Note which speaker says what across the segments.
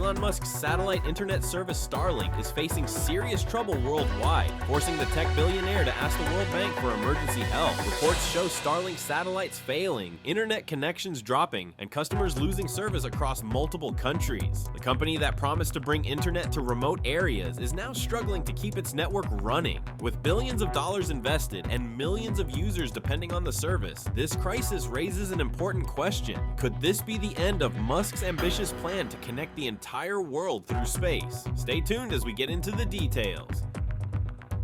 Speaker 1: Elon Musk's satellite internet service Starlink is facing serious trouble worldwide, forcing the tech billionaire to ask the World Bank for emergency help. Reports show Starlink satellites failing, internet connections dropping, and customers losing service across multiple countries. The company that promised to bring internet to remote areas is now struggling to keep its network running. With billions of dollars invested and millions of users depending on the service, this crisis raises an important question. Could this be the end of Musk's ambitious plan to connect the entire world through space? Stay tuned as we get into the details.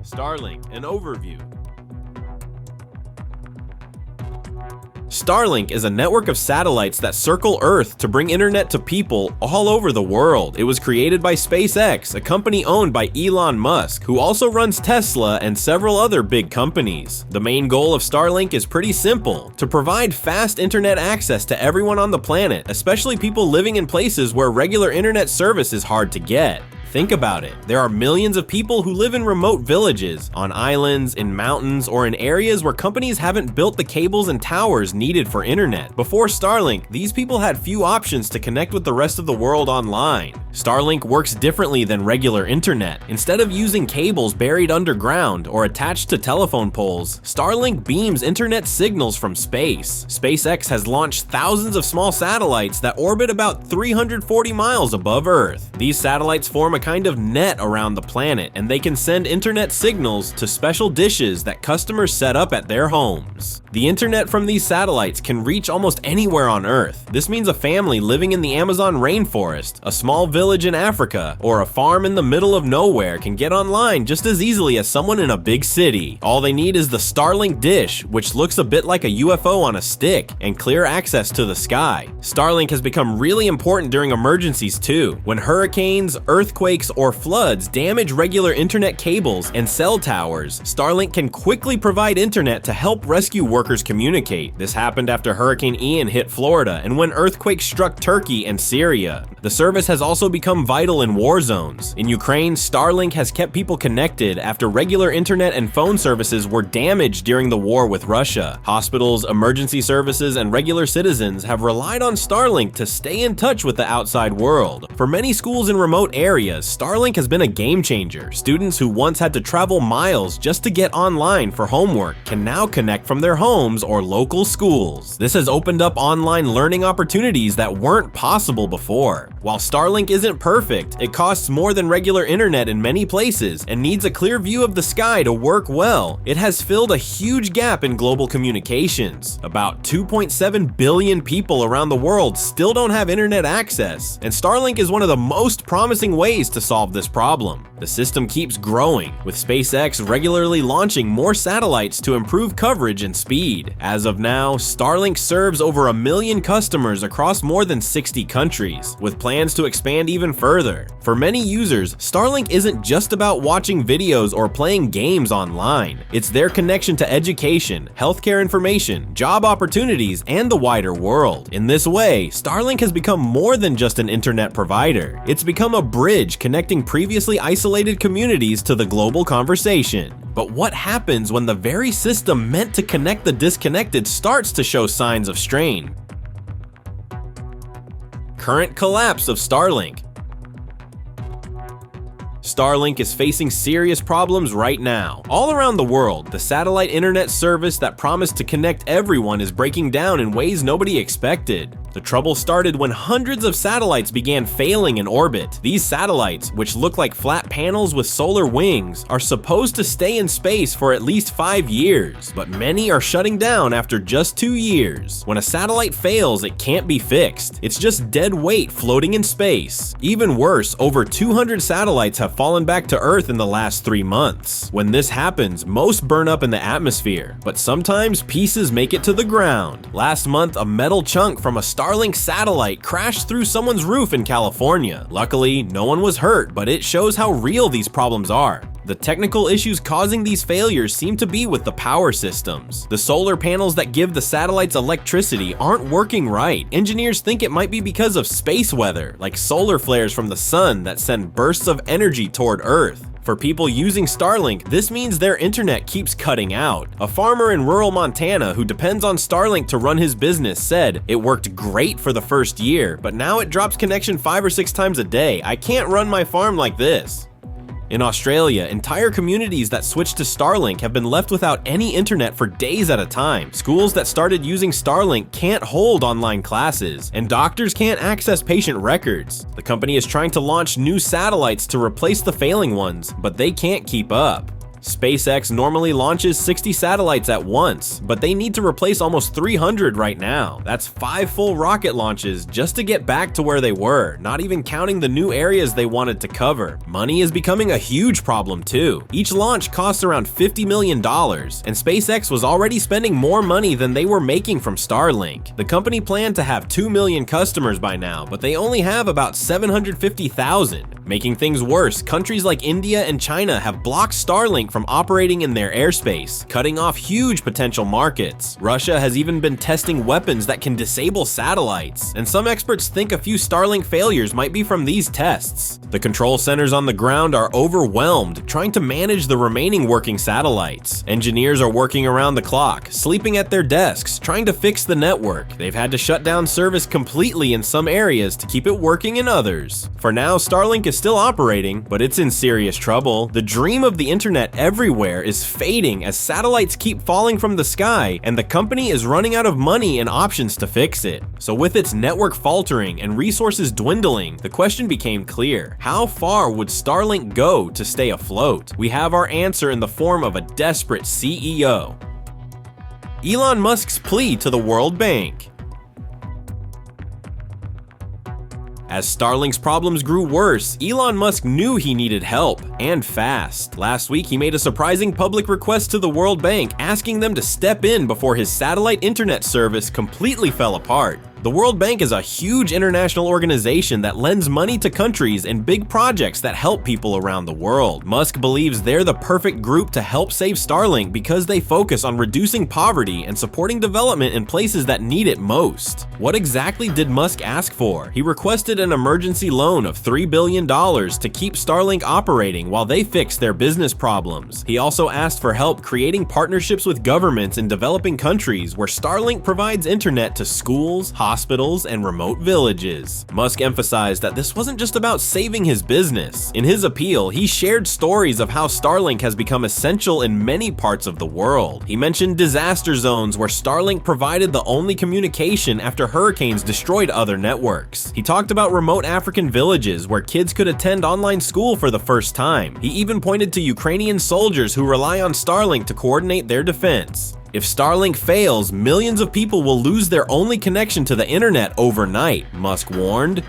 Speaker 1: Starlink, an overview. Starlink is a network of satellites that circle Earth to bring internet to people all over the world. It was created by SpaceX, a company owned by Elon Musk, who also runs Tesla and several other big companies. The main goal of Starlink is pretty simple: to provide fast internet access to everyone on the planet, especially people living in places where regular internet service is hard to get. Think about it. There are millions of people who live in remote villages, on islands, in mountains, or in areas where companies haven't built the cables and towers needed for internet. Before Starlink, these people had few options to connect with the rest of the world online. Starlink works differently than regular internet. Instead of using cables buried underground or attached to telephone poles, Starlink beams internet signals from space. SpaceX has launched thousands of small satellites that orbit about 340 miles above Earth. These satellites form a kind of net around the planet, and they can send internet signals to special dishes that customers set up at their homes. The internet from these satellites can reach almost anywhere on Earth. This means a family living in the Amazon rainforest, a small village in Africa, or a farm in the middle of nowhere can get online just as easily as someone in a big city. All they need is the Starlink dish, which looks a bit like a UFO on a stick, and clear access to the sky. Starlink has become really important during emergencies too. When hurricanes, earthquakes, or floods damage regular internet cables and cell towers, Starlink can quickly provide internet to help rescue workers communicate. This happened after Hurricane Ian hit Florida and when earthquakes struck Turkey and Syria. The service has also become vital in war zones. In Ukraine, Starlink has kept people connected after regular internet and phone services were damaged during the war with Russia. Hospitals, emergency services, and regular citizens have relied on Starlink to stay in touch with the outside world. For many schools in remote areas, Starlink has been a game changer. Students who once had to travel miles just to get online for homework can now connect from their homes or local schools. This has opened up online learning opportunities that weren't possible before. While Starlink isn't perfect, it costs more than regular internet in many places and needs a clear view of the sky to work well. It has filled a huge gap in global communications. About 2.7 billion people around the world still don't have internet access, and Starlink is one of the most promising ways to solve this problem. The system keeps growing, with SpaceX regularly launching more satellites to improve coverage and speed. As of now, Starlink serves over 1 million customers across more than 60 countries, with plans to expand even further. For many users, Starlink isn't just about watching videos or playing games online. It's their connection to education, healthcare information, job opportunities, and the wider world. In this way, Starlink has become more than just an internet provider. It's become a bridge connecting previously isolated communities to the global conversation. But what happens when the very system meant to connect the disconnected starts to show signs of strain? Current collapse of Starlink. Starlink is facing serious problems right now. All around the world, the satellite internet service that promised to connect everyone is breaking down in ways nobody expected. The trouble started when hundreds of satellites began failing in orbit. These satellites, which look like flat panels with solar wings, are supposed to stay in space for at least 5 years, but many are shutting down after just 2 years. When a satellite fails, it can't be fixed. It's just dead weight floating in space. Even worse, over 200 satellites have fallen back to Earth in the last 3 months. When this happens, most burn up in the atmosphere, but sometimes pieces make it to the ground. Last month, a metal chunk from a Starlink satellite crashed through someone's roof in California. Luckily, no one was hurt, but it shows how real these problems are. The technical issues causing these failures seem to be with the power systems. The solar panels that give the satellites electricity aren't working right. Engineers think it might be because of space weather, like solar flares from the sun that send bursts of energy toward Earth. For people using Starlink, this means their internet keeps cutting out. A farmer in rural Montana who depends on Starlink to run his business said, "It worked great for the first year, but now it drops connection 5 or 6 times a day. I can't run my farm like this." In Australia, entire communities that switched to Starlink have been left without any internet for days at a time. Schools that started using Starlink can't hold online classes, and doctors can't access patient records. The company is trying to launch new satellites to replace the failing ones, but they can't keep up. SpaceX normally launches 60 satellites at once, but they need to replace almost 300 right now. That's 5 full rocket launches just to get back to where they were, not even counting the new areas they wanted to cover. Money is becoming a huge problem too. Each launch costs around $50 million, and SpaceX was already spending more money than they were making from Starlink. The company planned to have 2 million customers by now, but they only have about 750,000. Making things worse, countries like India and China have blocked Starlink from operating in their airspace, cutting off huge potential markets. Russia has even been testing weapons that can disable satellites, and some experts think a few Starlink failures might be from these tests. The control centers on the ground are overwhelmed, trying to manage the remaining working satellites. Engineers are working around the clock, sleeping at their desks, trying to fix the network. They've had to shut down service completely in some areas to keep it working in others. For now, Starlink is still operating, but it's in serious trouble. The dream of the internet everywhere is fading as satellites keep falling from the sky, and the company is running out of money and options to fix it. So with its network faltering and resources dwindling, the question became clear. How far would Starlink go to stay afloat? We have our answer in the form of a desperate CEO. Elon Musk's plea to the World Bank. As Starlink's problems grew worse, Elon Musk knew he needed help, and fast. Last week, he made a surprising public request to the World Bank, asking them to step in before his satellite internet service completely fell apart. The World Bank is a huge international organization that lends money to countries and big projects that help people around the world. Musk believes they're the perfect group to help save Starlink because they focus on reducing poverty and supporting development in places that need it most. What exactly did Musk ask for? He requested an emergency loan of $3 billion to keep Starlink operating while they fix their business problems. He also asked for help creating partnerships with governments in developing countries where Starlink provides internet to schools, hospitals, and remote villages. Musk emphasized that this wasn't just about saving his business. In his appeal, he shared stories of how Starlink has become essential in many parts of the world. He mentioned disaster zones where Starlink provided the only communication after hurricanes destroyed other networks. He talked about remote African villages where kids could attend online school for the first time. He even pointed to Ukrainian soldiers who rely on Starlink to coordinate their defense. If Starlink fails, millions of people will lose their only connection to the internet overnight, Musk warned.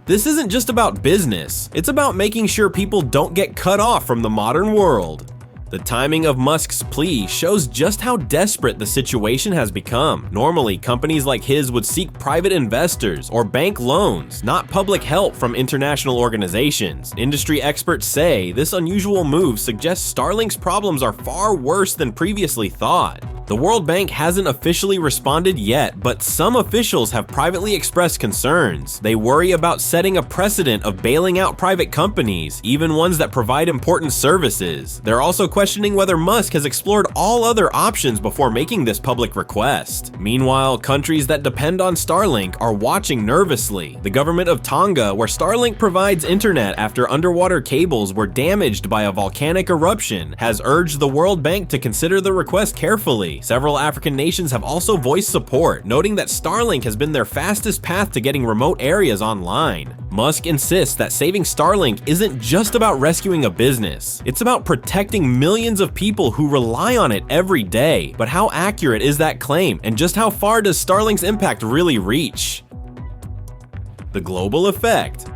Speaker 1: This isn't just about business, it's about making sure people don't get cut off from the modern world. The timing of Musk's plea shows just how desperate the situation has become. Normally, companies like his would seek private investors or bank loans, not public help from international organizations. Industry experts say this unusual move suggests Starlink's problems are far worse than previously thought. The World Bank hasn't officially responded yet, but some officials have privately expressed concerns. They worry about setting a precedent of bailing out private companies, even ones that provide important services. They're also questioning whether Musk has explored all other options before making this public request. Meanwhile, countries that depend on Starlink are watching nervously. The government of Tonga, where Starlink provides internet after underwater cables were damaged by a volcanic eruption, has urged the World Bank to consider the request carefully. Several African nations have also voiced support, noting that Starlink has been their fastest path to getting remote areas online. Musk insists that saving Starlink isn't just about rescuing a business. It's about protecting millions of people who rely on it every day. But how accurate is that claim, and just how far does Starlink's impact really reach? The global effect.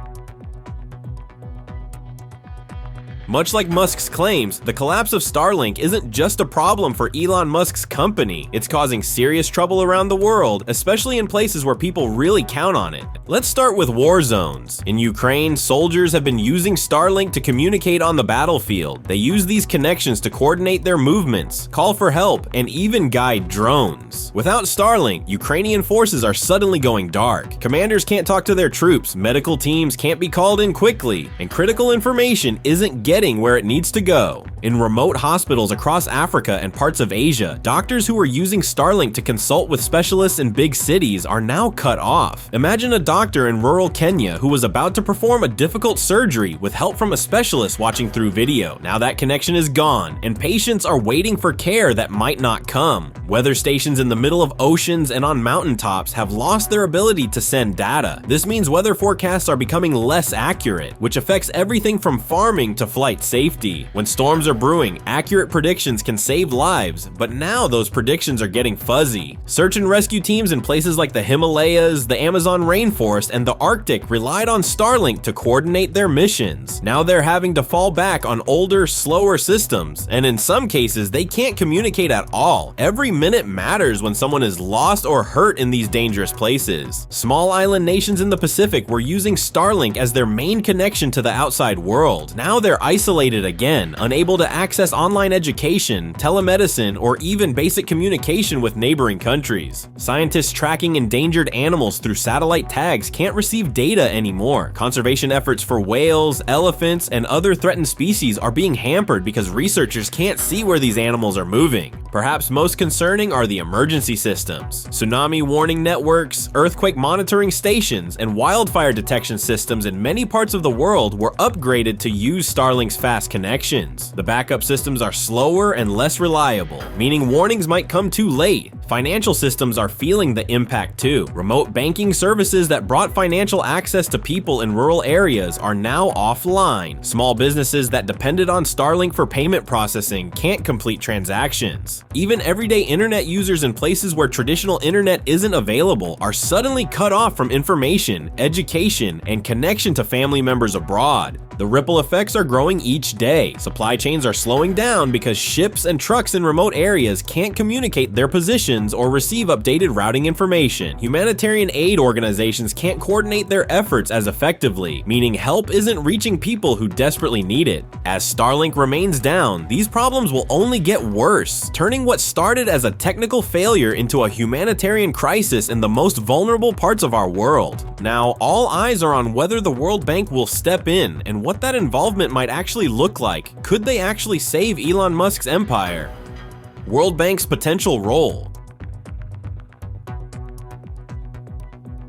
Speaker 1: Much like Musk's claims, the collapse of Starlink isn't just a problem for Elon Musk's company. It's causing serious trouble around the world, especially in places where people really count on it. Let's start with war zones. In Ukraine, soldiers have been using Starlink to communicate on the battlefield. They use these connections to coordinate their movements, call for help, and even guide drones. Without Starlink, Ukrainian forces are suddenly going dark. Commanders can't talk to their troops, medical teams can't be called in quickly, and critical information isn't getting where it needs to go. In remote hospitals across Africa and parts of Asia, doctors who were using Starlink to consult with specialists in big cities are now cut off. Imagine a doctor in rural Kenya who was about to perform a difficult surgery with help from a specialist watching through video. Now that connection is gone, and patients are waiting for care that might not come. Weather stations in the middle of oceans and on mountaintops have lost their ability to send data. This means weather forecasts are becoming less accurate, which affects everything from farming to flight safety. When storms are brewing, accurate predictions can save lives, but now those predictions are getting fuzzy. Search and rescue teams in places like the Himalayas, the Amazon rainforest, and the Arctic relied on Starlink to coordinate their missions. Now they're having to fall back on older, slower systems, and in some cases, they can't communicate at all. Every minute matters when someone is lost or hurt in these dangerous places. Small island nations in the Pacific were using Starlink as their main connection to the outside world. Now they're isolated again, unable to access online education, telemedicine, or even basic communication with neighboring countries. Scientists tracking endangered animals through satellite tags can't receive data anymore. Conservation efforts for whales, elephants, and other threatened species are being hampered because researchers can't see where these animals are moving. Perhaps most concerning are the emergency systems. Tsunami warning networks, earthquake monitoring stations, and wildfire detection systems in many parts of the world were upgraded to use Starlink's fast connections. The backup systems are slower and less reliable, meaning warnings might come too late. Financial systems are feeling the impact too. Remote banking services that brought financial access to people in rural areas are now offline. Small businesses that depended on Starlink for payment processing can't complete transactions. Even everyday internet users in places where traditional internet isn't available are suddenly cut off from information, education, and connection to family members abroad. The ripple effects are growing each day. Supply chains are slowing down because ships and trucks in remote areas can't communicate their positions or receive updated routing information. Humanitarian aid organizations can't coordinate their efforts as effectively, meaning help isn't reaching people who desperately need it. As Starlink remains down, these problems will only get worse, turning what started as a technical failure into a humanitarian crisis in the most vulnerable parts of our world. Now, all eyes are on whether the World Bank will step in and what that involvement might actually look like. Could they actually save Elon Musk's empire? World Bank's potential role.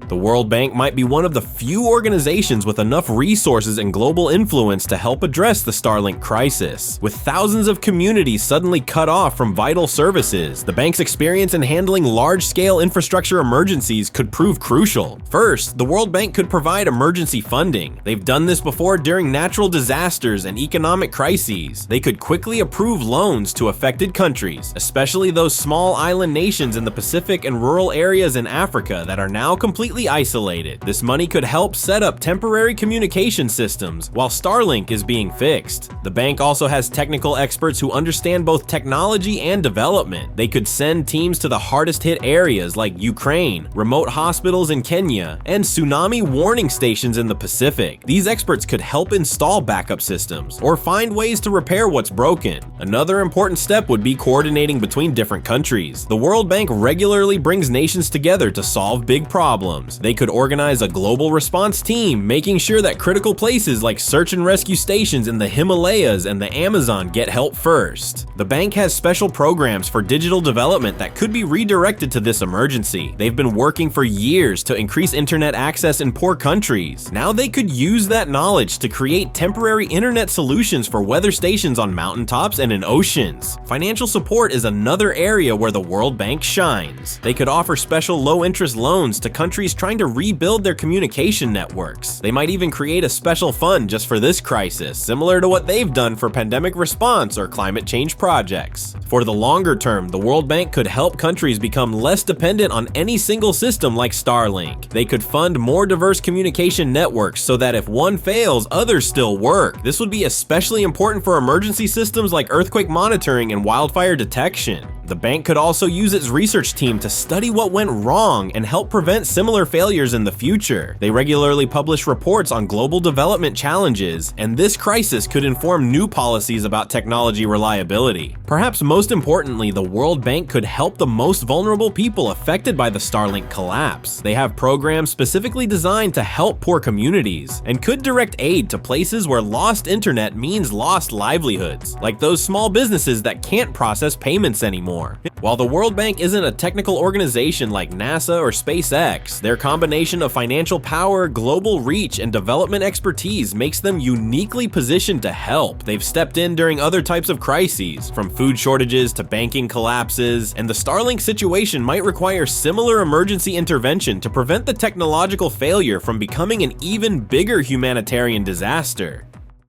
Speaker 1: The World Bank might be one of the few organizations with enough resources and global influence to help address the Starlink crisis. With thousands of communities suddenly cut off from vital services, the bank's experience in handling large-scale infrastructure emergencies could prove crucial. First, the World Bank could provide emergency funding. They've done this before during natural disasters and economic crises. They could quickly approve loans to affected countries, especially those small island nations in the Pacific and rural areas in Africa that are now completely isolated. This money could help set up temporary communication systems while Starlink is being fixed. The bank also has technical experts who understand both technology and development. They could send teams to the hardest hit areas like Ukraine, remote hospitals in Kenya, and tsunami warning stations in the Pacific. These experts could help install backup systems or find ways to repair what's broken. Another important step would be coordinating between different countries. The World Bank regularly brings nations together to solve big problems. They could organize a global response team, making sure that critical places like search and rescue stations in the Himalayas and the Amazon get help first. The bank has special programs for digital development that could be redirected to this emergency. They've been working for years to increase internet access in poor countries. Now they could use that knowledge to create temporary internet solutions for weather stations on mountaintops and in oceans. Financial support is another area where the World Bank shines. They could offer special low-interest loans to countries trying to rebuild their communication networks. They might even create a special fund just for this crisis, similar to what they've done for pandemic response or climate change projects. For the longer term, the World Bank could help countries become less dependent on any single system like Starlink. They could fund more diverse communication networks so that if one fails, others still work. This would be especially important for emergency systems like earthquake monitoring and wildfire detection. The bank could also use its research team to study what went wrong and help prevent similar failures in the future. They regularly publish reports on global development challenges, and this crisis could inform new policies about technology reliability. Perhaps most importantly, the World Bank could help the most vulnerable people affected by the Starlink collapse. They have programs specifically designed to help poor communities, and could direct aid to places where lost internet means lost livelihoods, like those small businesses that can't process payments anymore. While the World Bank isn't a technical organization like NASA or SpaceX, their combination of financial power, global reach, and development expertise makes them uniquely positioned to help. They've stepped in during other types of crises, from food shortages to banking collapses, and the Starlink situation might require similar emergency intervention to prevent the technological failure from becoming an even bigger humanitarian disaster.